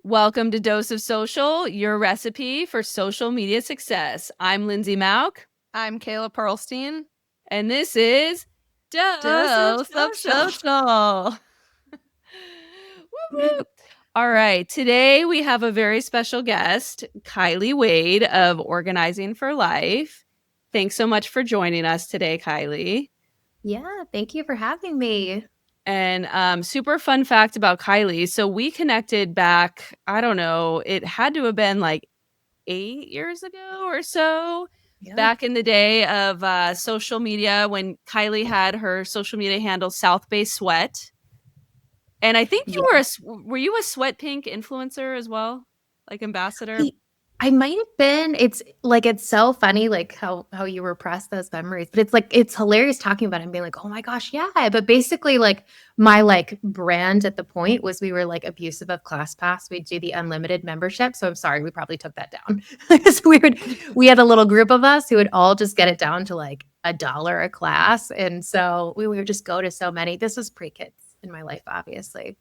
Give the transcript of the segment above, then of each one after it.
Welcome to Dose of Social, your recipe for social media success. I'm Lindsay Mauk, I'm Kayla Pearlstein. and this is Dose of Dose of Social. social. Woo woo. All right, today we have a very special guest, Kylie Wade of Organizing for Life. Thanks so much for joining us today, Kylie. Yeah, thank you for having me. And super fun fact about Kylie. So we connected back, I don't know, it had to have been like 8 years ago or so, Yeah. back in the day of social media when Kylie had her social media handle South Bay Sweat. And I think you Yeah. were you a Sweat Pink influencer as well? Like ambassador? I I might have been. It's so funny like how you repress those memories, but it's hilarious talking about it and being like, "Oh my gosh, yeah." But basically like my like brand at the point was we were like abusive of ClassPass. We'd do the unlimited membership. So I'm sorry, we probably took that down. So we had a little group of us who would all just get it down to like $1 a class. And so we would just go to so many. This was pre-kids in my life, obviously.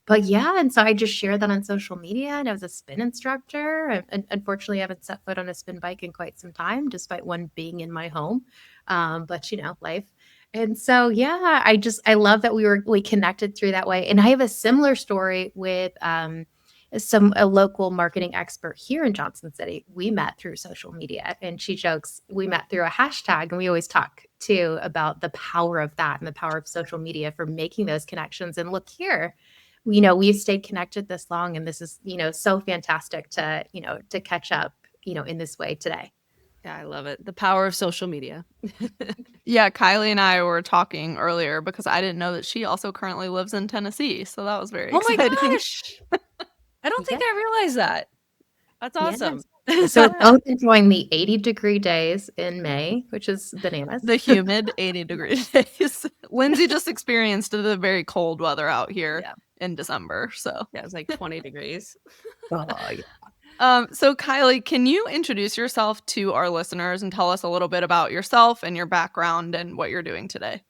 But yeah, and so I just shared that on social media, and I was a spin instructor. And unfortunately, I haven't set foot on a spin bike in quite some time, despite one being in my home. But life. And so yeah, I love that we connected through that way. And I have a similar story with a local marketing expert here in Johnson City. We met through social media, and she jokes we met through a hashtag, and we always talk too about the power of that and the power of social media for making those connections. And look here, we've stayed connected this long, and this is, so fantastic to catch up, in this way today. Yeah, I love it. The power of social media. Yeah, Kylie and I were talking earlier because I didn't know that she also currently lives in Tennessee. So that was very Oh my exciting. gosh. I don't think Yeah. I realized that. That's awesome. Yes. So it's both enjoying the 80-degree days in May, which is bananas. The humid 80-degree days. Lindsay just experienced the very cold weather out here Yeah. in December. So, Yeah, it was like 20 degrees. Oh, yeah. so Kylie, can you introduce yourself to our listeners and tell us a little bit about yourself and your background and what you're doing today?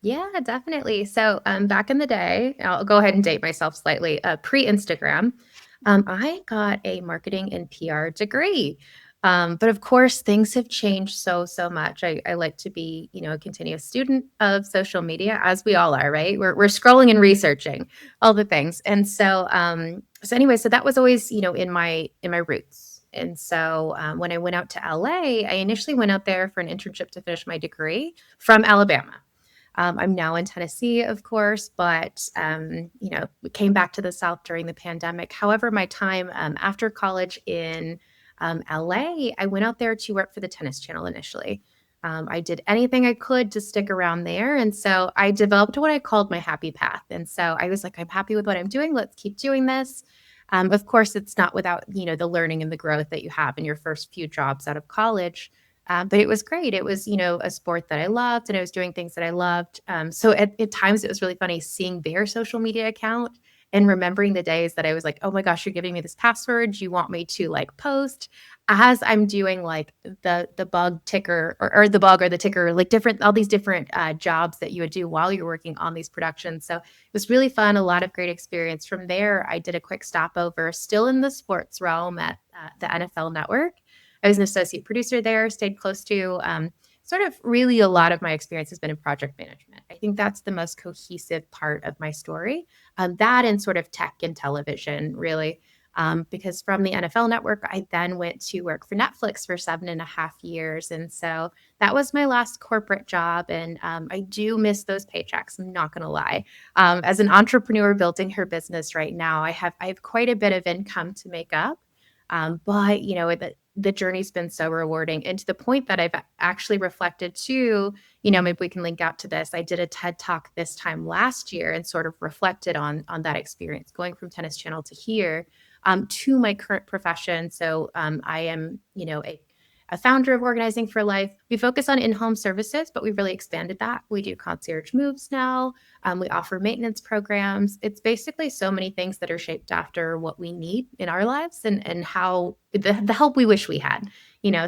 Yeah, definitely. So, back in the day, I'll go ahead and date myself slightly. Pre-Instagram, I got a marketing and PR degree. But of course, things have changed so much. I like to be, a continuous student of social media, as we all are, right? We're scrolling and researching all the things, and so anyway, so that was always, in my roots. And so when I went out to LA, I initially went out there for an internship to finish my degree from Alabama. I'm now in Tennessee, of course, but we came back to the South during the pandemic. However, my time after college in LA, I went out there to work for the Tennis Channel initially. I did anything I could to stick around there. And so I developed what I called my happy path. And so I was like, I'm happy with what I'm doing. Let's keep doing this. Of course, it's not without, the learning and the growth that you have in your first few jobs out of college. But it was great. It was, a sport that I loved, and I was doing things that I loved. So at times it was really funny seeing their social media account and remembering the days that I was like, oh my gosh, you're giving me this password. You want me to like post as I'm doing like the bug ticker or the bug or the ticker, like all these different jobs that you would do while you're working on these productions. So it was really fun, a lot of great experience. From there, I did a quick stopover, still in the sports realm at the NFL Network. I was an associate producer there, stayed close to sort of really a lot of my experience has been in project management. I think that's the most cohesive part of my story. That and sort of tech and television, really. Because from the NFL Network, I then went to work for Netflix for 7.5 years. And so that was my last corporate job. And I do miss those paychecks. I'm not going to lie. As an entrepreneur building her business right now, I have quite a bit of income to make up. But the journey's been so rewarding, and to the point that I've actually reflected too, maybe we can link out to this. I did a TED talk this time last year and sort of reflected on that experience going from Tennis Channel to here, to my current profession. So I am, a founder of Organizing for Life. We focus on in-home services, but we've really expanded that. We do concierge moves now. We offer maintenance programs. It's basically so many things that are shaped after what we need in our lives and how the help we wish we had.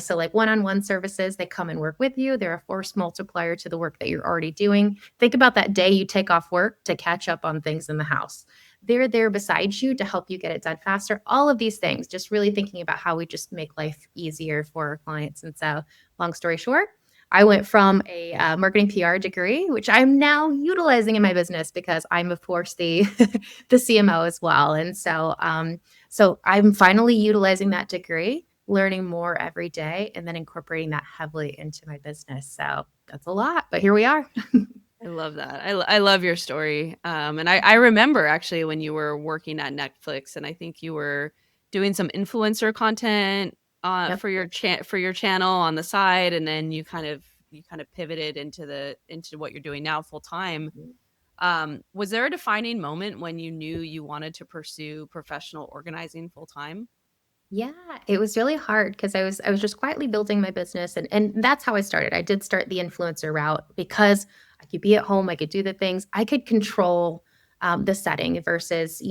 So like one-on-one services, they come and work with you. They're a force multiplier to the work that you're already doing. Think about that day you take off work to catch up on things in the house. they're there beside you to help you get it done faster. All of these things, just really thinking about how we just make life easier for our clients. And so, long story short, I went from a marketing PR degree, which I'm now utilizing in my business because I'm, of course, the the CMO as well. And so I'm finally utilizing that degree, learning more every day, and then incorporating that heavily into my business. So that's a lot, but here we are. I love that. I love your story. And I remember actually when you were working at Netflix, and I think you were doing some influencer content Yep. for for your channel on the side, and then you kind of pivoted into what you're doing now full time. Was there a defining moment when you knew you wanted to pursue professional organizing full time? Yeah, it was really hard because I was just quietly building my business, and that's how I started. I did start the influencer route because I could be at home, I could do the things, I could control the setting versus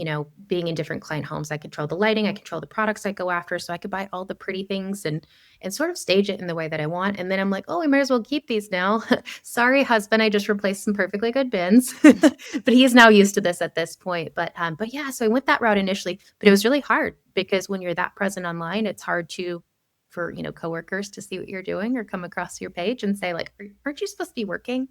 being in different client homes. I control the lighting, I control the products I go after, so I could buy all the pretty things and sort of stage it in the way that I want. And then I'm like, oh, I might as well keep these now. Sorry, husband, I just replaced some perfectly good bins, but he is now used to this at this point. But yeah, so I went that route initially, but it was really hard because when you're that present online, it's hard for coworkers to see what you're doing or come across your page and say like, aren't you supposed to be working?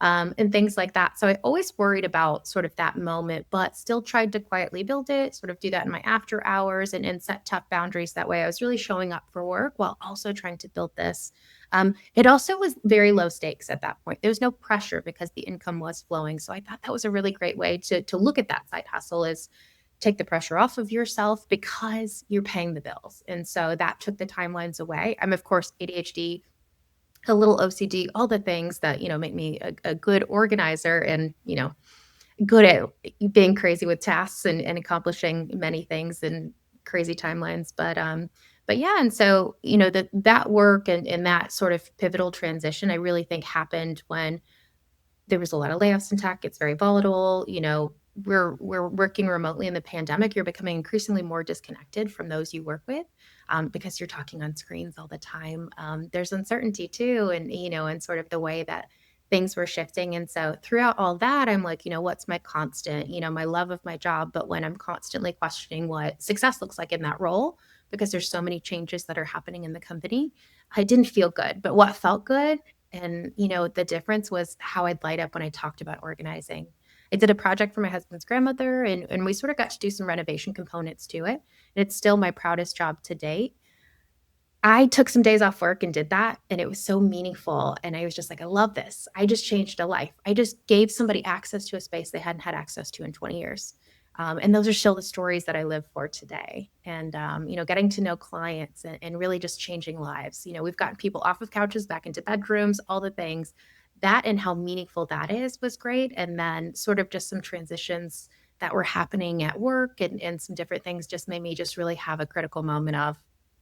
And things like that. So I always worried about sort of that moment, but still tried to quietly build it, sort of do that in my after hours and set tough boundaries. That way I was really showing up for work while also trying to build this. It also was very low stakes at that point. There was no pressure because the income was flowing. So I thought that was a really great way to look at that side hustle is take the pressure off of yourself because you're paying the bills. And so that took the timelines away. I'm, of course, ADHD, a little OCD, all the things that, make me a good organizer and, good at being crazy with tasks and accomplishing many things and crazy timelines. But yeah, and so, that work and that sort of pivotal transition, I really think happened when there was a lot of layoffs in tech. It's very volatile. We're working remotely in the pandemic. You're becoming increasingly more disconnected from those you work with because you're talking on screens all the time. There's uncertainty too, and sort of the way that things were shifting. And so throughout all that, I'm like, what's my constant? My love of my job, but when I'm constantly questioning what success looks like in that role, because there's so many changes that are happening in the company, I didn't feel good. But what felt good and, the difference was how I'd light up when I talked about organizing. I did a project for my husband's grandmother, and we sort of got to do some renovation components to it. And it's still my proudest job to date. I took some days off work and did that, and it was so meaningful. And I was just like, I love this. I just changed a life. I just gave somebody access to a space they hadn't had access to in 20 years. And those are still the stories that I live for today. And, getting to know clients and really just changing lives. We've gotten people off of couches back into bedrooms, all the things. That and how meaningful that is was great. And then sort of just some transitions that were happening at work and some different things just made me just really have a critical moment of,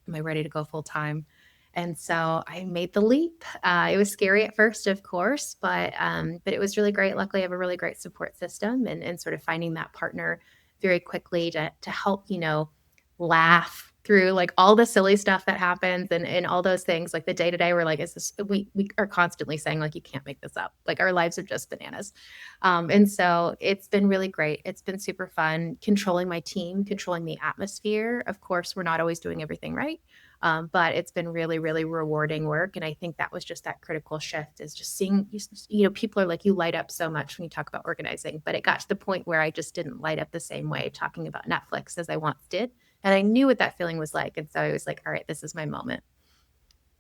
am I ready to go full time? And so I made the leap. It was scary at first, of course, but it was really great. Luckily, I have a really great support system and sort of finding that partner very quickly to help, laugh through like all the silly stuff that happens and all those things like the day to day we're like, is this we are constantly saying like you can't make this up. Like our lives are just bananas. And so it's been really great. It's been super fun controlling my team, controlling the atmosphere. Of course, we're not always doing everything right. But it's been really, really rewarding work. And I think that was just that critical shift is just seeing, people are like, you light up so much when you talk about organizing. But it got to the point where I just didn't light up the same way talking about Netflix as I once did. And I knew what that feeling was like. And so I was like, all right, this is my moment.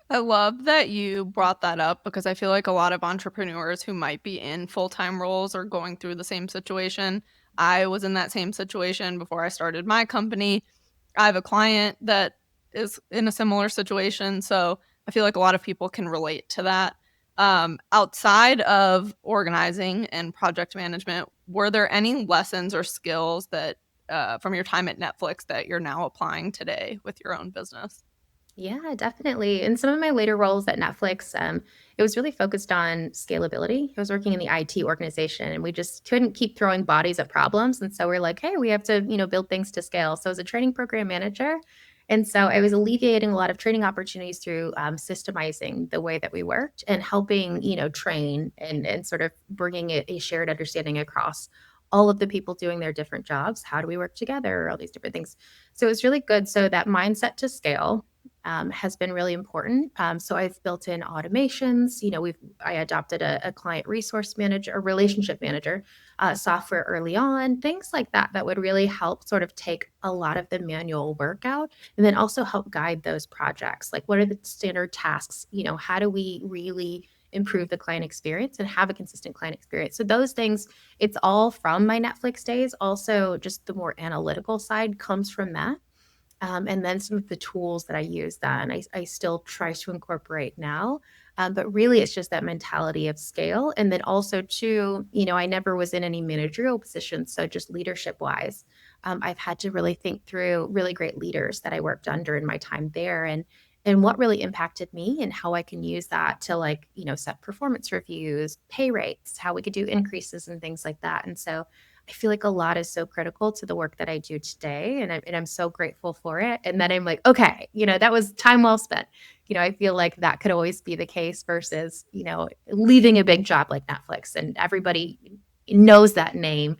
I love that you brought that up because I feel like a lot of entrepreneurs who might be in full-time roles are going through the same situation. I was in that same situation before I started my company. I have a client that is in a similar situation, so I feel like a lot of people can relate to that. Outside of organizing and project management, were there any lessons or skills that from your time at Netflix that you're now applying today with your own business? Yeah, definitely. In some of my later roles at Netflix, it was really focused on scalability. I was working in the IT organization and we just couldn't keep throwing bodies at problems. And so we're like, hey, we have to, build things to scale. So as a training program manager, and so I was alleviating a lot of training opportunities through systemizing the way that we worked and helping, train and sort of bringing a shared understanding across all of the people doing their different jobs. How do we work together? All these different things. So it was really good. So that mindset to scale has been really important. So I've built in automations. I adopted a client resource manager, a relationship manager software early on, things like that that would really help sort of take a lot of the manual work out, and then also help guide those projects. Like, what are the standard tasks? How do we really improve the client experience and have a consistent client experience? So those things, it's all from my Netflix days. Also, just the more analytical side comes from that. And then some of the tools that I use then I still try to incorporate now. But really, it's just that mentality of scale. And then also, too, I never was in any managerial positions. So just leadership wise, I've had to really think through really great leaders that I worked under in my time there, and what really impacted me and how I can use that to, like, set performance reviews, pay rates, how we could do increases and things like that. And so I feel like a lot is so critical to the work that I do today, and I'm so grateful for it. And then I'm like, okay, that was time well spent. I feel like that could always be the case versus, leaving a big job like Netflix and everybody knows that name.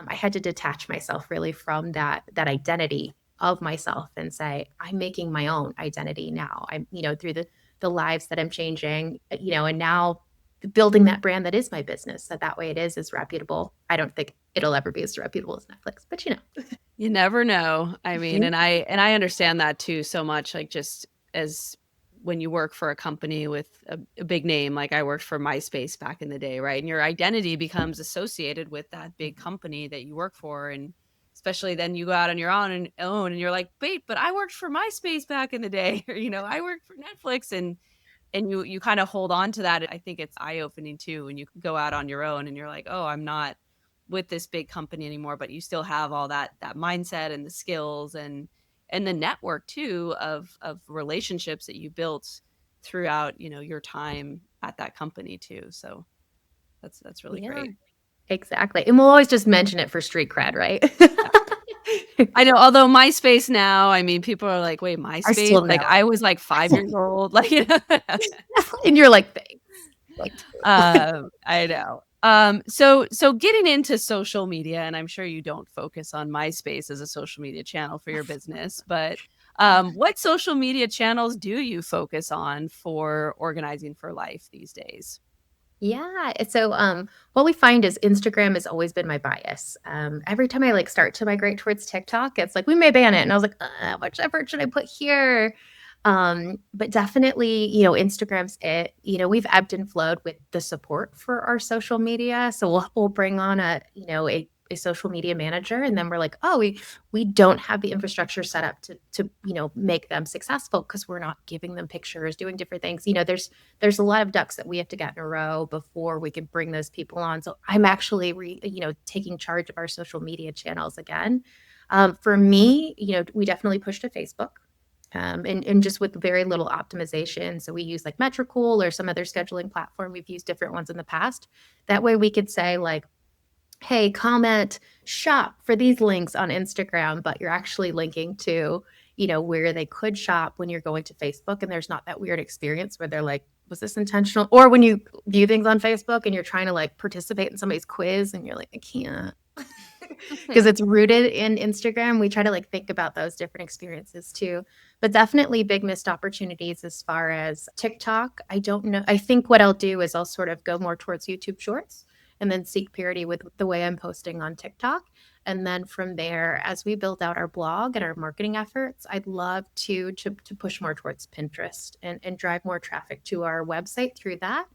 I had to detach myself really from that identity of myself and say, I'm making my own identity now. I'm, through the lives that I'm changing, and now building that brand that is my business. So that way it is reputable. I don't think it'll ever be as reputable as Netflix, but You never know. I mean, Yeah. and I understand that too so much, like, just as when you work for a company with a big name, like I worked for MySpace back in the day, right? And your identity becomes associated with that big company that you work for. And especially then you go out on your own and you're like, wait, but I worked for MySpace back in the day, or I worked for Netflix, and you kind of hold on to that. I think it's eye-opening too when you go out on your own and you're like, oh, I'm not with this big company anymore, but you still have all that mindset and the skills and the network too of relationships that you built throughout, your time at that company too. So that's really Yeah, great. exactly. And we'll always just mention it for street cred, right? Yeah. I know, although MySpace now, I mean, people are like, "Wait, I MySpace?" still Like, know I was, like, 5 years old, like, and you're like, thanks. Like, I know. So getting into social media, and I'm sure you don't focus on MySpace as a social media channel for your business, but, what social media channels do you focus on for organizing for life these days? yeah. So, what we find is Instagram has always been my bias. Every time I like start to migrate towards TikTok, it's like we may ban it, and I was like, which effort should I put here? But definitely, Instagram's it. We've ebbed and flowed with the support for our social media, so we'll bring on a social media manager, and then we're like, oh, we don't have the infrastructure set up to make them successful because we're not giving them pictures, doing different things. There's a lot of ducks that we have to get in a row before we can bring those people on. So I'm actually taking charge of our social media channels again. For me, we definitely push to Facebook. And just with very little optimization. So we use like Metricool or some other scheduling platform. We've used different ones in the past. That way we could say like, hey, comment, shop for these links on Instagram, but you're actually linking to, where they could shop when you're going to Facebook. And there's not that weird experience where they're like, was this intentional? Or when you view things on Facebook and you're trying to like participate in somebody's quiz and you're like, I can't. Because it's rooted in Instagram. We try to like think about those different experiences too. But definitely big missed opportunities as far as TikTok. I don't know. I think what I'll do is I'll sort of go more towards YouTube Shorts and then seek parity with the way I'm posting on TikTok. And then from there, as we build out our blog and our marketing efforts, I'd love to push more towards Pinterest and drive more traffic to our website through that.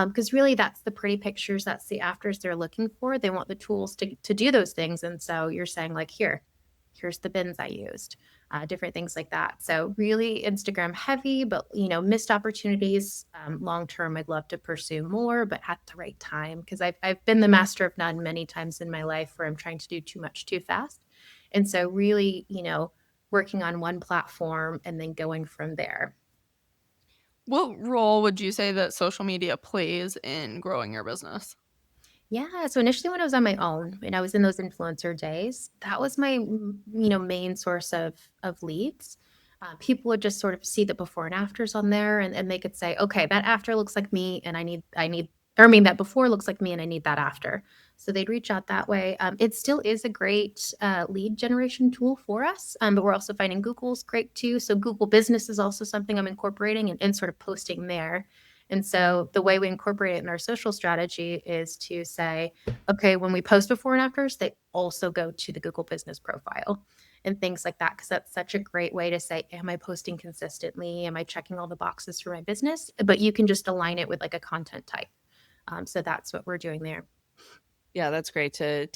Because really, that's the pretty pictures, that's the afters they're looking for. They want the tools to do those things. And so you're saying like, here's the bins I used, different things like that. So really Instagram heavy, but missed opportunities. Long term, I'd love to pursue more, but at the right time, because I've been the master of none many times in my life where I'm trying to do too much too fast. And so really, working on one platform and then going from there. What role would you say that social media plays in growing your business? Yeah, so initially when I was on my own and I was in those influencer days, that was my main source of leads. People would just sort of see the before and afters on there, and they could say, okay, that after looks like me, and I need, or I mean that before looks like me, and I need that after. So they'd reach out that way. It still is a great lead generation tool for us, but we're also finding Google's great too. So Google Business is also something I'm incorporating and sort of posting there. And so the way we incorporate it in our social strategy is to say, okay, when we post before and afters, they also go to the Google Business profile and things like that, because that's such a great way to say, am I posting consistently? Am I checking all the boxes for my business? But you can just align it with like a content type. So that's what we're doing there. Yeah, that's great to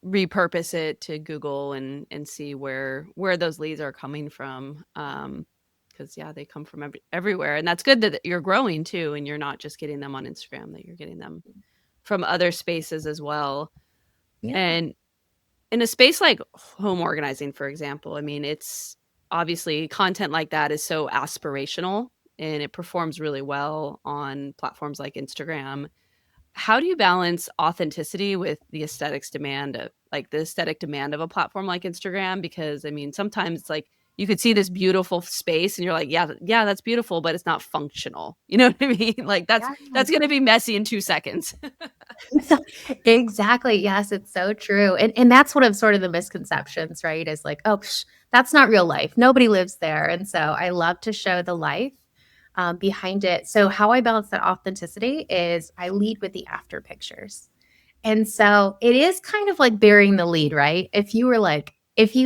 repurpose it to Google and see where those leads are coming from. Because yeah, they come from everywhere, and that's good that you're growing too, and you're not just getting them on Instagram, that you're getting them from other spaces as well. Yeah. And in a space like home organizing, for example, I mean, it's obviously content like that is so aspirational and it performs really well on platforms like Instagram. How do you balance authenticity with the aesthetic demand of a platform like Instagram? Because I mean, sometimes it's like you could see this beautiful space and you're like, yeah, yeah, that's beautiful, but it's not functional. You know what I mean? Like that's Yeah. gonna be messy in 2 seconds. Exactly. Yes, it's so true. And that's one of sort of the misconceptions, right? Is like, oh, that's not real life. Nobody lives there. And so I love to show the life behind it. So how I balance that authenticity is I lead with the after pictures. And so it is kind of like burying the lead, right? If you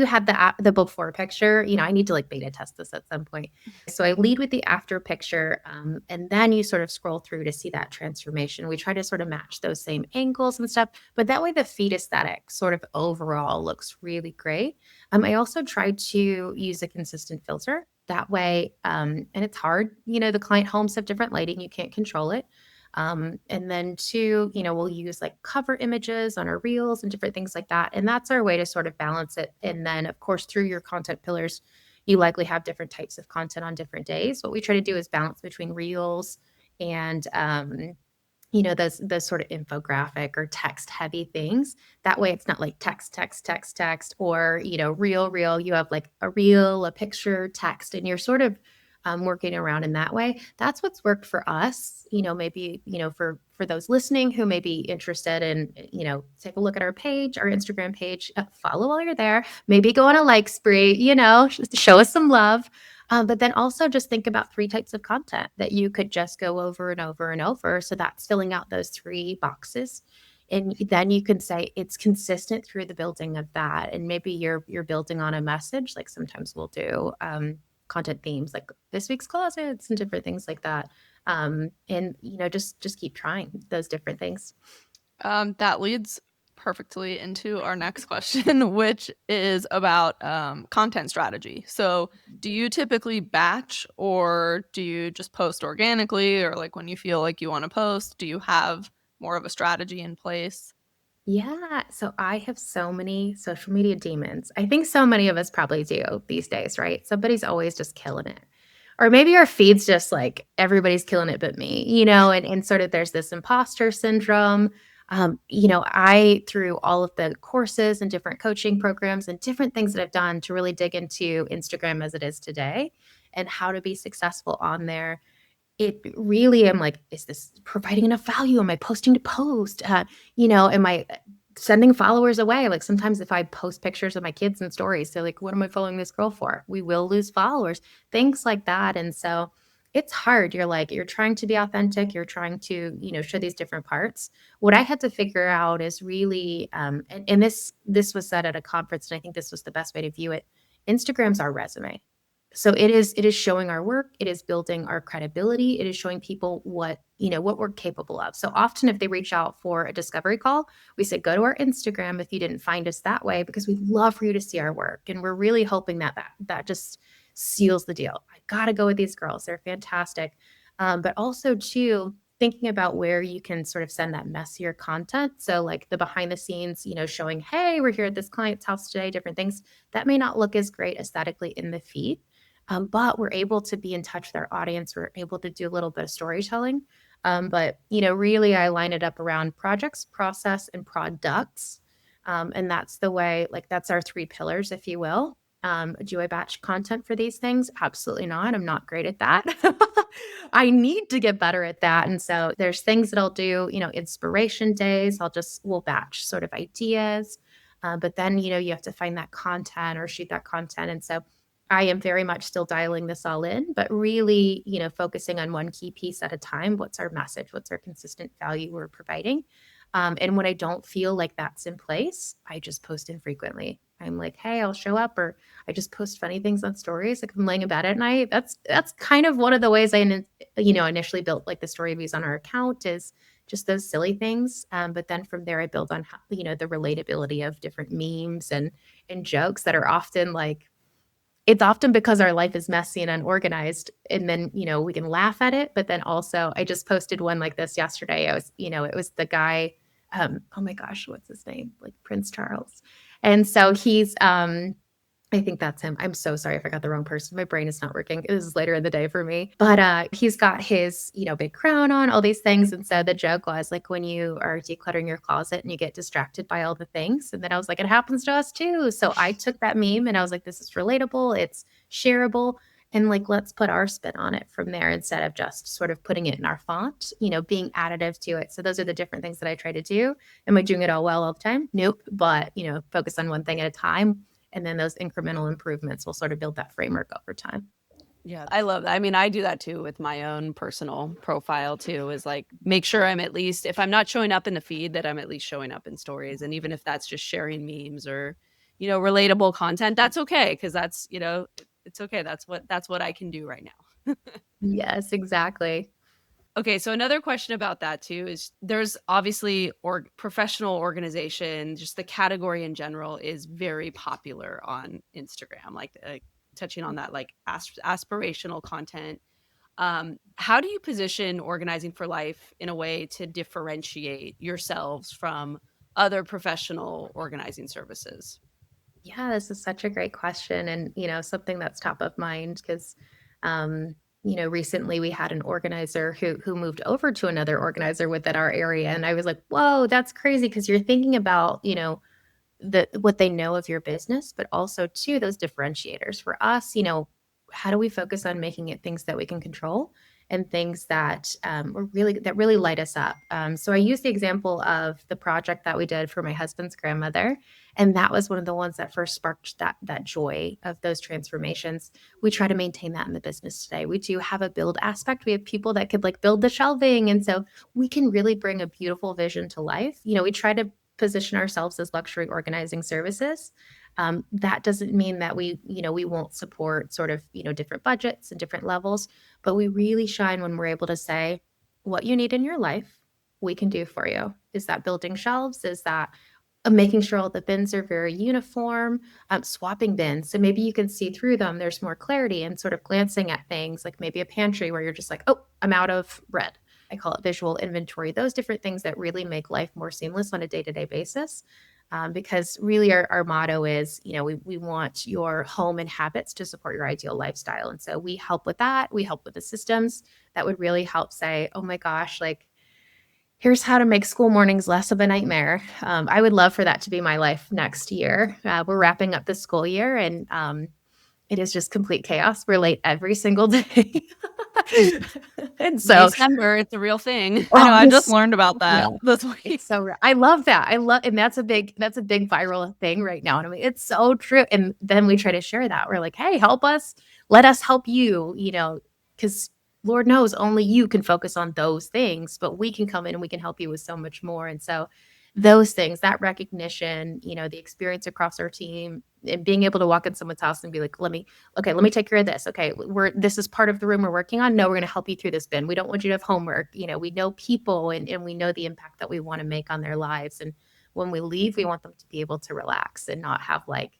had the before picture, I need to like beta test this at some point. So I lead with the after picture, and then you sort of scroll through to see that transformation. We try to sort of match those same angles and stuff, but that way the feed aesthetic sort of overall looks really great. I also try to use a consistent filter that way, and it's hard. The client homes have different lighting; you can't control it. And then two, we'll use like cover images on our reels and different things like that. And that's our way to sort of balance it. And then, of course, through your content pillars, you likely have different types of content on different days. What we try to do is balance between reels and those sort of infographic or text heavy things. That way it's not like text, text, text, text, or, reel. You have like a reel, a picture, text, and you're sort of working around in that way. That's what's worked for us. Maybe, for those listening who may be interested in, take a look at our page, our Instagram page, follow while you're there, maybe go on a like spree, show us some love. But then also just think about three types of content that you could just go over and over and over. So that's filling out those three boxes. And then you can say it's consistent through the building of that. And maybe you're building on a message. Like sometimes we'll do content themes like this week's closets and different things like that. And just keep trying those different things. That leads perfectly into our next question, which is about content strategy. So, do you typically batch or do you just post organically, or like when you feel like you want to post, do you have more of a strategy in place? Yeah. So I have so many social media demons. I think so many of us probably do these days, right? Somebody's always just killing it. Or maybe our feed's just like everybody's killing it but me, and sort of there's this imposter syndrome. I, through all of the courses and different coaching programs and different things that I've done to really dig into Instagram as it is today and how to be successful on there, it really am like, is this providing enough value? Am I posting to post? Am I sending followers away? Like sometimes if I post pictures of my kids and stories, they're like, what am I following this girl for? We will lose followers, things like that. And so it's hard. You're trying to be authentic. You're trying to, show these different parts. What I had to figure out is really, and this was said at a conference, and I think this was the best way to view it. Instagram's our resume. So it is showing our work, it is building our credibility, it is showing people what we're capable of. So often if they reach out for a discovery call, we say go to our Instagram if you didn't find us that way, because we'd love for you to see our work, and we're really hoping that just seals the deal. I got to go with these girls. They're fantastic. But also too, thinking about where you can sort of send that messier content. So like the behind the scenes, showing, hey, we're here at this client's house today, different things that may not look as great aesthetically in the feed. But we're able to be in touch with our audience. We're able to do a little bit of storytelling. But really, I line it up around projects, process, and products. And that's the way, like, that's our three pillars, if you will. Do I batch content for these things? Absolutely not. I'm not great at that. I need to get better at that. And so there's things that I'll do, inspiration days. We'll batch sort of ideas. But then, you have to find that content or shoot that content. And so I am very much still dialing this all in, but really, focusing on one key piece at a time. What's our message? What's our consistent value we're providing? And when I don't feel like that's in place, I just post infrequently. I'm like, hey, I'll show up, or I just post funny things on stories. Like I'm laying in bed at night. That's kind of one of the ways initially built like the story views on our account is just those silly things. But then from there, I build on the relatability of different memes and jokes that are often like it's often because our life is messy and unorganized, and then, we can laugh at it, but then also I just posted one like this yesterday. It was the guy, oh my gosh, what's his name? Like Prince Charles. And so I think that's him. I'm so sorry if I got the wrong person. My brain is not working. This is later in the day for me. But he's got his, big crown on, all these things. And so the joke was like when you are decluttering your closet and you get distracted by all the things. And then I was like, it happens to us too. So I took that meme and I was like, this is relatable, it's shareable. And like, let's put our spin on it from there instead of just sort of putting it in our font, being additive to it. So those are the different things that I try to do. Am I doing it all well all the time? Nope. But, focus on one thing at a time. And then those incremental improvements will sort of build that framework over time. Yeah, I love that. I mean, I do that too with my own personal profile too, is like make sure I'm at least, if I'm not showing up in the feed, that I'm at least showing up in stories. And even if that's just sharing memes or, relatable content, that's okay. Cause that's, it's okay. That's what I can do right now. Yes, exactly. Okay, so another question about that too is there's obviously professional organization, just the category in general is very popular on Instagram, like touching on that like aspirational content. How do you position organizing for life in a way to differentiate yourselves from other professional organizing services? Yeah, this is such a great question and, something that's top of mind because, recently we had an organizer who moved over to another organizer within our area. And I was like, whoa, that's crazy because you're thinking about, what they know of your business, but also too those differentiators for us. How do we focus on making it things that we can control and things that really light us up? So I use the example of the project that we did for my husband's grandmother, and that was one of the ones that first sparked that joy of those transformations. We try to maintain that in the business today. We do have a build aspect. We have people that could like build the shelving, and so we can really bring a beautiful vision to life. We try to position ourselves as luxury organizing services. That doesn't mean that we won't support sort of, different budgets and different levels, but we really shine when we're able to say what you need in your life, we can do for you. Is that building shelves? Is that making sure all the bins are very uniform, swapping bins. So maybe you can see through them. There's more clarity and sort of glancing at things like maybe a pantry where you're just like, oh, I'm out of bread. I call it visual inventory, those different things that really make life more seamless on a day-to-day basis. Because really our motto is, we want your home and habits to support your ideal lifestyle. And so we help with that. We help with the systems that would really help say, oh my gosh, like here's how to make school mornings less of a nightmare. I would love for that to be my life next year. We're wrapping up the school year and it is just complete chaos. We're late every single day. And so December, it's a real thing. I know, I it's just learned about yeah, that this week. it's so I love that. And that's a big viral thing right now. And I mean, it's so true. And then we try to share that. We're like, hey, help us. Let us help you, because Lord knows only you can focus on those things, but we can come in and we can help you with so much more. And so those things, that recognition, the experience across our team and being able to walk in someone's house and be like, let me take care of this. Okay, this is part of the room we're working on. No, we're going to help you through this bin. We don't want you to have homework. We know people and we know the impact that we want to make on their lives. And when we leave, we want them to be able to relax and not have like,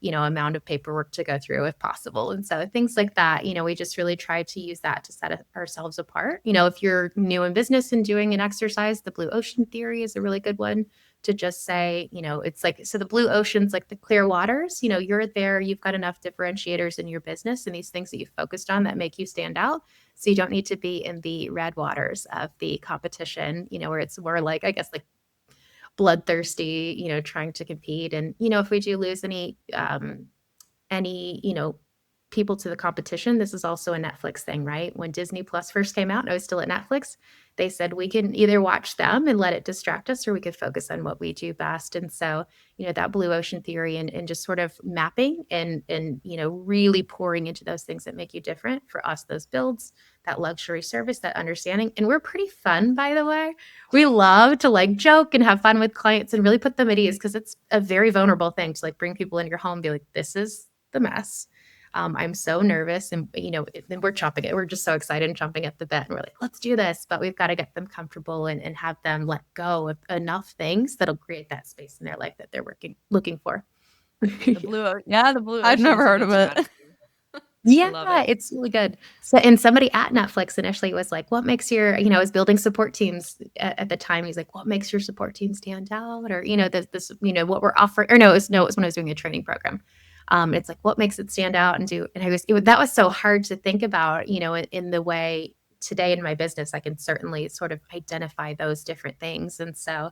amount of paperwork to go through if possible. And so things like that, we just really try to use that to set ourselves apart. If you're new in business and doing an exercise, the blue ocean theory is a really good one to just say, it's like, so the blue ocean's like the clear waters, you're there, you've got enough differentiators in your business and these things that you've focused on that make you stand out. So you don't need to be in the red waters of the competition, where it's more like, I guess, like bloodthirsty, trying to compete. And, if we do lose any, people to the competition, this is also a Netflix thing, right? When Disney Plus first came out and I was still at Netflix, they said we can either watch them and let it distract us, or we could focus on what we do best. And so, that blue ocean theory and just sort of mapping and really pouring into those things that make you different. For us, those builds, that luxury service, that understanding. And we're pretty fun, by the way. We love to like joke and have fun with clients and really put them at ease, because it's a very vulnerable thing to like bring people into your home and be like, this is the mess. I'm so nervous, and then we're chopping it. We're just so excited and chomping at the bit, and we're like, let's do this. But we've got to get them comfortable and have them let go of enough things that'll create that space in their life that they're looking for. The blue I've ocean never is a heard good of it. strategy. I love Yeah, it. it's really good. So, and somebody at Netflix initially was like, what makes your, I was building support teams at the time. He's like, what makes your support team stand out? Or, what we're offering, or no, it was when I was doing a training program. It's like, what makes it stand out and that was so hard to think about, in the way today in my business, I can certainly sort of identify those different things. And so,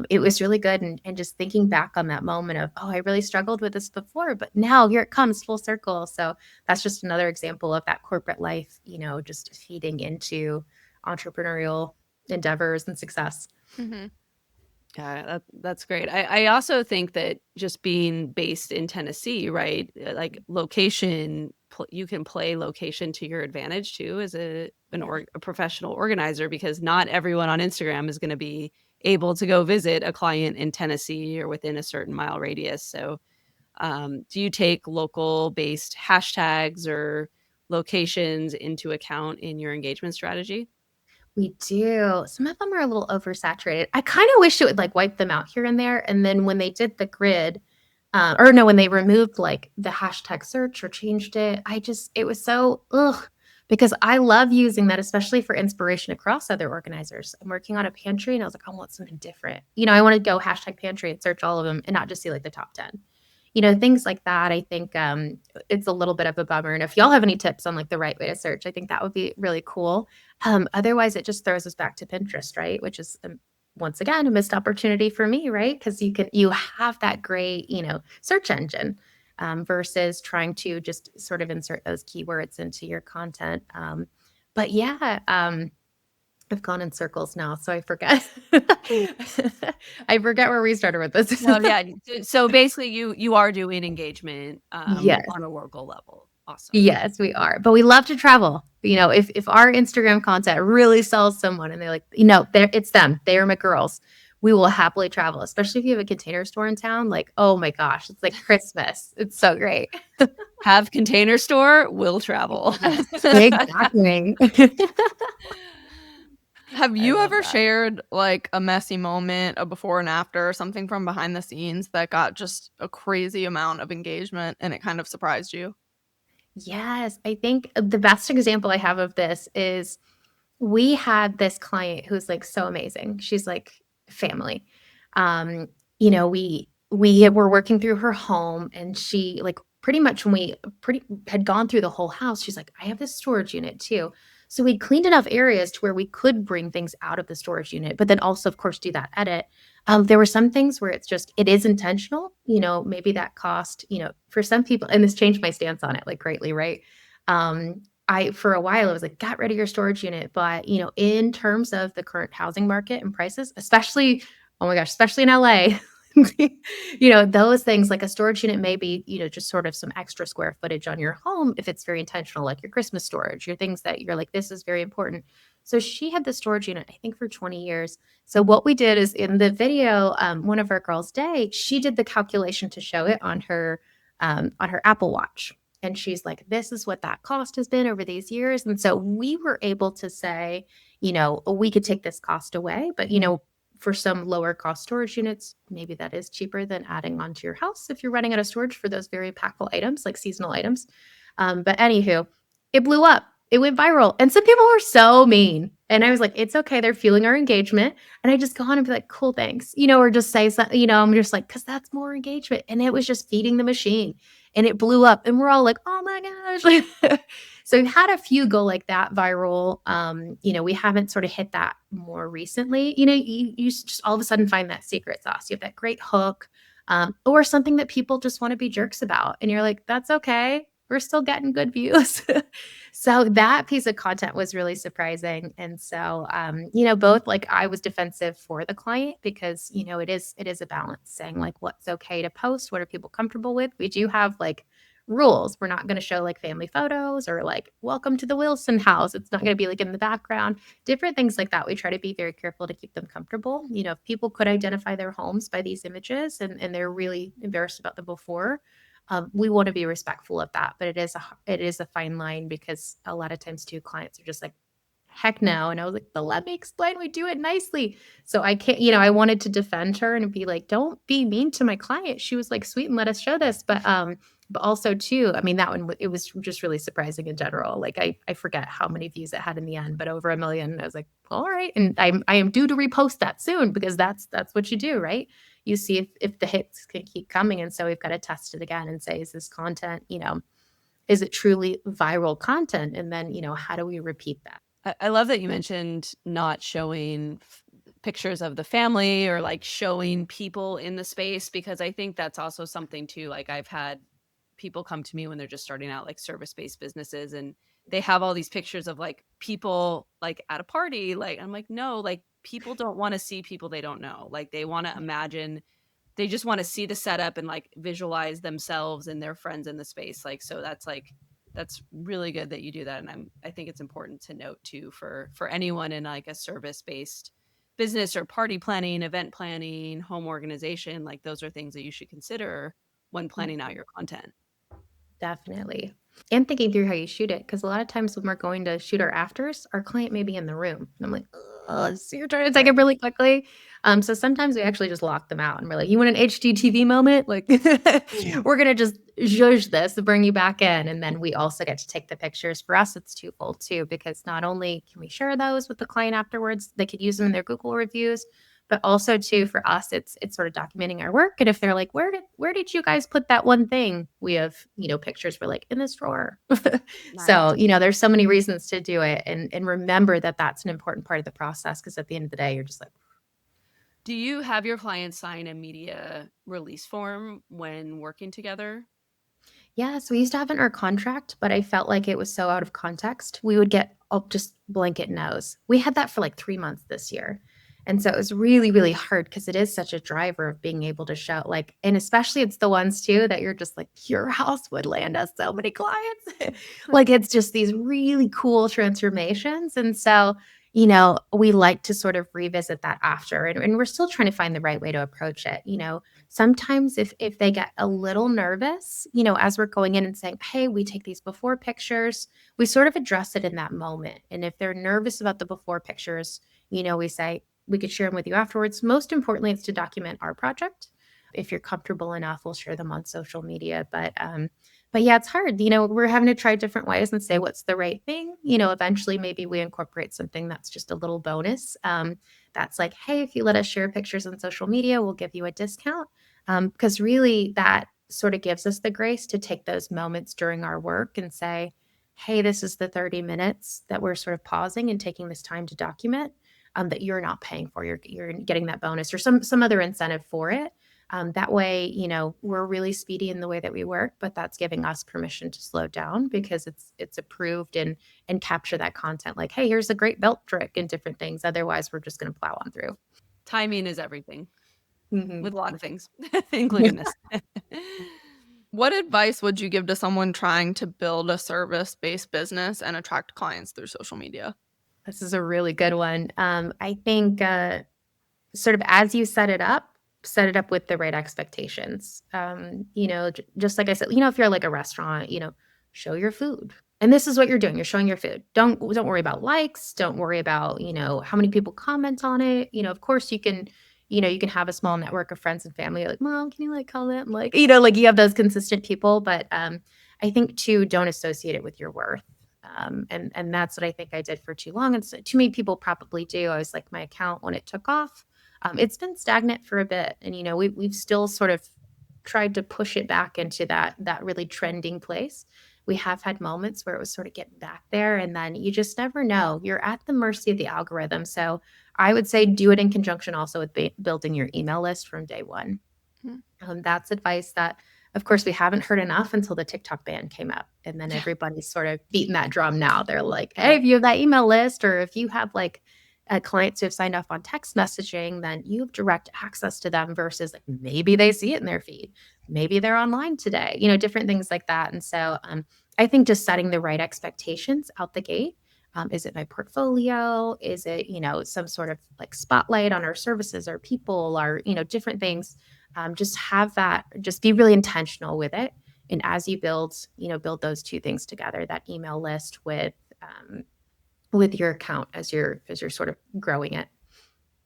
it was really good. And just thinking back on that moment of, oh, I really struggled with this before, but now here it comes full circle. So that's just another example of that corporate life, just feeding into entrepreneurial endeavors and success. Mm-hmm. Yeah, that's great. I also think that just being based in Tennessee, right? Like location, you can play location to your advantage too as a professional organizer, because not everyone on Instagram is going to be able to go visit a client in Tennessee or within a certain mile radius. So, do you take local based hashtags or locations into account in your engagement strategy? We do. Some of them are a little oversaturated. I kind of wish it would like wipe them out here and there. And then when they did the grid, or no, when they removed like the hashtag search or changed it, it was so ugh, because I love using that, especially for inspiration across other organizers. I'm working on a pantry and I was like, I want something different. I want to go hashtag pantry and search all of them and not just see like the top 10. Things like that. I think it's a little bit of a bummer. And if y'all have any tips on like the right way to search, I think that would be really cool. Otherwise, it just throws us back to Pinterest, right? Which is once again a missed opportunity for me, right? Because you have that great search engine, versus trying to just sort of insert those keywords into your content. But yeah, I've gone in circles now, so I forget. I forget where we started with this. Well, yeah. So basically, you are doing engagement Yes. on a local level. Awesome. Yes, we are. But we love to travel. If our Instagram content really sells someone and they're like, it's them. They are my girls. We will happily travel, especially if you have a Container Store in town. Like, oh my gosh, it's like Christmas. It's so great. Have Container Store, will travel. Yes, exactly. Have I you love ever that. shared like a messy moment, a before and after, or something from behind the scenes that got just a crazy amount of engagement and it kind of surprised you? Yes, I think the best example I have of this is we had this client who's like so amazing. She's like family. We were working through her home, and she like pretty much when we pretty had gone through the whole house, she's like, I have this storage unit too. So we cleaned enough areas to where we could bring things out of the storage unit, but then also, of course, do that edit. There were some things where it is intentional, maybe that cost, for some people, and this changed my stance on it like greatly, right? For a while, I was like, get rid of your storage unit. But, in terms of the current housing market and prices, especially, oh my gosh, especially in LA, those things like a storage unit may be, just sort of some extra square footage on your home if it's very intentional, like your Christmas storage, your things that you're like, this is very important. So she had the storage unit, I think, for 20 years. So what we did is in the video, one of our girls, Day, she did the calculation to show it on her Apple Watch. And she's like, this is what that cost has been over these years. And so we were able to say, we could take this cost away, but, for some lower cost storage units, maybe that is cheaper than adding onto your house if you're running out of storage for those very impactful items like seasonal items. But anywho, it blew up. It went viral. And some people were so mean. And I was like, it's okay. They're fueling our engagement. And I just go on and be like, cool, thanks. Or just say something, I'm just like, because that's more engagement. And it was just feeding the machine. And it blew up. And we're all like, oh my gosh. So we've had a few go like that viral. We haven't sort of hit that more recently. You just all of a sudden find that secret sauce. You have that great hook. or something that people just want to be jerks about. And you're like, that's okay. We're still getting good views. So that piece of content was really surprising. And so, both like I was defensive for the client because, it is a balance saying like what's okay to post, what are people comfortable with. We do have like rules. We're not going to show like family photos or like welcome to the Wilson house. It's not going to be like in the background, different things like that. We try to be very careful to keep them comfortable. If people could identify their homes by these images and they're really embarrassed about the before, we want to be respectful of that. But it is a fine line because a lot of times too, clients are just like, heck no. And I was like, but let me explain. We do it nicely. So I can't, I wanted to defend her and be like, don't be mean to my client. She was like, sweet and let us show this. But also too, I mean, that one, it was just really surprising in general. Like I forget how many views it had in the end, but over 1 million. I was like, all right. And I am due to repost that soon because that's what you do, right? You see if the hits can keep coming. And so we've got to test it again and say, is this content, is it truly viral content? And then, how do we repeat that? I love that you mentioned not showing pictures of the family or like showing people in the space, because I think that's also something too. Like I've had people come to me when they're just starting out, like service-based businesses, and they have all these pictures of like people like at a party. Like I'm like, no, like people don't want to see people they don't know. Like they want to imagine, they just want to see the setup and like visualize themselves and their friends in the space. Like, so that's really good that you do that. And I think it's important to note too for anyone in like a service based business or party planning, event planning, home organization. Like those are things that you should consider when planning out your content. Definitely. And thinking through how you shoot it. Because a lot of times when we're going to shoot our afters, our client may be in the room. And I'm like, oh, so you're trying to take it really quickly. So sometimes we actually just lock them out and we're like, you want an HGTV moment? Like, we're going to just zhuzh this to bring you back in. And then we also get to take the pictures. For us, it's twofold too, because not only can we share those with the client afterwards, they could use them in their Google reviews, but also too for us it's sort of documenting our work. And if they're like, where did you guys put that one thing, we have pictures, we're like, in this drawer. So Nice. there's so many reasons to do it, and remember that that's an important part of the process, because at the end of the day you're just like, Do you have your clients sign a media release form when working together? yeah, so we used to have it in our contract, but I felt like it was so out of context. We would get just blanket no's. We had that for like 3 months this year. And so it was really, really hard because it is such a driver of being able to show, like, and especially it's the ones too that you're just like, your house would land us so many clients. Like it's just these really cool transformations. And so, we like to sort of revisit that after, and we're still trying to find the right way to approach it. Sometimes if they get a little nervous, as we're going in and saying, hey, we take these before pictures, we sort of address it in that moment. And if they're nervous about the before pictures, we say, we could share them with you afterwards. Most importantly, it's to document our project. If you're comfortable enough, we'll share them on social media. But yeah, it's hard. We're having to try different ways and say what's the right thing. Eventually maybe we incorporate something that's just a little bonus. That's like, hey, if you let us share pictures on social media, we'll give you a discount. Because really that sort of gives us the grace to take those moments during our work and say, hey, this is the 30 minutes that we're sort of pausing and taking this time to document, that you're not paying for. You're getting that bonus or some other incentive for it. That way, we're really speedy in the way that we work, but that's giving us permission to slow down because it's approved and capture that content. Like, hey, here's a great belt trick and different things. Otherwise, we're just going to plow on through. Timing is everything Mhm. with a lot of things, including this. What advice would you give to someone trying to build a service-based business and attract clients through social media? This is a really good one. I think sort of as you set it up with the right expectations. Just like I said, if you're like a restaurant, show your food. And this is what you're doing. You're showing your food. Don't worry about likes. Don't worry about, how many people comment on it. Of course you can have a small network of friends and family. You're like, Mom, can you like comment? Like, like you have those consistent people. But I think too, don't associate it with your worth. And that's what I think I did for too long. And so too many people probably do. I was like, my account when it took off, it's been stagnant for a bit. And, we've still sort of tried to push it back into that really trending place. We have had moments where it was sort of getting back there, and then you just never know. You're at the mercy of the algorithm. So I would say do it in conjunction also with building your email list from day one. Mhm. That's advice that, of course, we haven't heard enough until the TikTok ban came up. And then Yeah. everybody's sort of beating that drum now. They're like, hey, Right. if you have that email list or if you have like clients who have signed off on text messaging, then you have direct access to them versus like maybe they see it in their feed. Maybe they're online today, different things like that. And so I think just setting the right expectations out the gate. Is it my portfolio? Is it, some sort of like spotlight on our services or people or, different things? Just have that, just be really intentional with it. And as you build those two things together, that email list with your account as you're sort of growing it.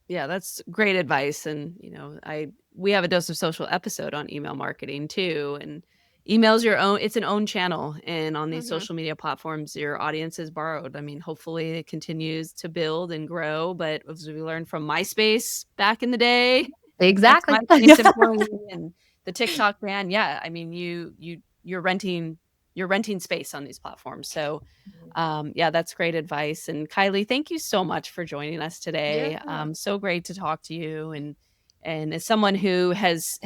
Yeah, that's great advice. And, we have a Dose of Social episode on email marketing too. And email's it's an own channel. And on these Mhm. social media platforms, your audience is borrowed. I mean, hopefully it continues to build and grow. But as we learned from MySpace back in the day, Exactly. ex-MySpace employee and the TikTok ban, yeah, I mean, you're renting space on these platforms. So yeah, that's great advice. And Kylie, thank you so much for joining us Yeah. today. So great to talk to you. And as someone who has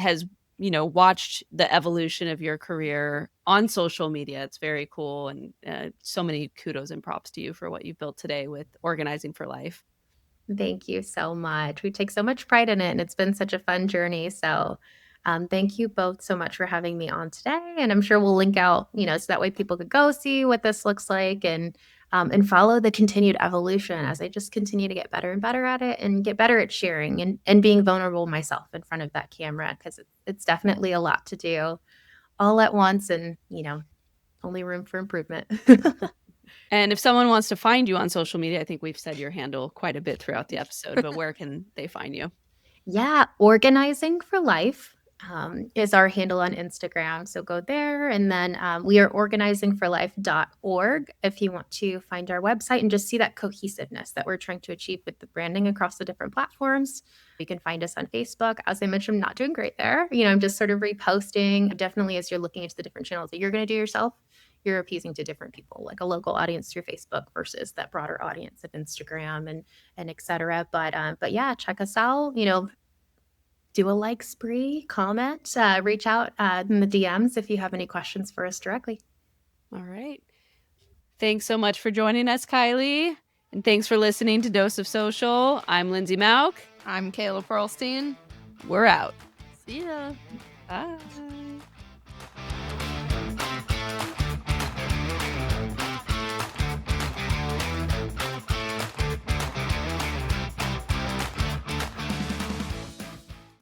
watched the evolution of your career on social media, it's very cool. And so many kudos and props to you for what you've built today with organizing for life. Thank you so much. We take so much pride in it, and it's been such a fun journey. So, thank you both so much for having me on today. And I'm sure we'll link out, so that way people could go see what this looks like and follow the continued evolution as I just continue to get better and better at it and get better at sharing and being vulnerable myself in front of that camera because it's definitely a lot to do all at once and only room for improvement. And if someone wants to find you on social media, I think we've said your handle quite a bit throughout the episode, but where can they find you? Yeah, Organizing for Life is our handle on Instagram. So go there. And then we are organizingforlife.org if you want to find our website and just see that cohesiveness that we're trying to achieve with the branding across the different platforms. You can find us on Facebook. As I mentioned, I'm not doing great there. I'm just sort of reposting. Definitely, as you're looking into the different channels that you're going to do yourself, you're appeasing to different people, like a local audience through Facebook versus that broader audience of Instagram and et cetera. But yeah, check us out. Do a like spree, comment, reach out in the DMs if you have any questions for us directly. All right. Thanks so much for joining us, Kylie. And thanks for listening to Dose of Social. I'm Lindsay Mauk. I'm Kayla Pearlstein. We're out. See ya. Bye.